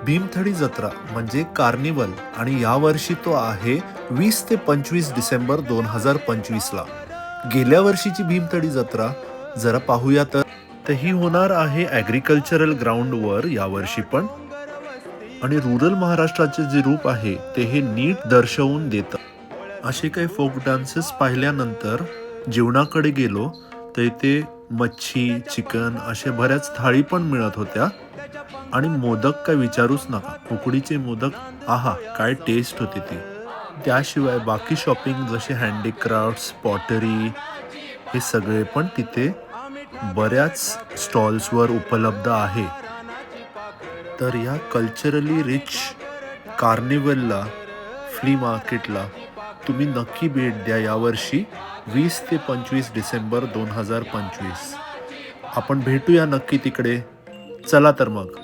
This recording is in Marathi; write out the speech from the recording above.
भीमथडी जत्रा म्हणजे कार्निवल आणि यावर्षी तो आहे 20 ते 25 डिसेंबर 2025 ला. गेल्या वर्षीची भीमथडी जत्रा जरा पाहूया तर ही होणार आहे ॲग्रिकल्चरल ग्राउंडवर यावर्षी पण. आणि रुरल महाराष्ट्राचे जे रूप आहे ते हे नीट दर्शवून देतं. असे काही फोक डान्सेस पाहिल्यानंतर जेवणाकडे गेलो तर इथे मच्छी, चिकन अशा बऱ्याच थाळी पण मिळत होत्या. आणि मोदक काय विचारूच नका, उकडीचे मोदक, आहा काय टेस्ट होती ती. त्याशिवाय बाकी शॉपिंग जसे हँडीक्राफ्ट्स, पॉटरी हे सगळे पण तिथे बऱ्याच स्टॉल्सवर उपलब्ध आहे. तर या कल्चरली रिच कार्निवलला, फ्ली मार्केटला तुम्ही नक्की भेट द्या यावर्षी 20 ते 25 डिसेंबर 2025. आपण भेटूया नक्की तिकडे. चला तर मग.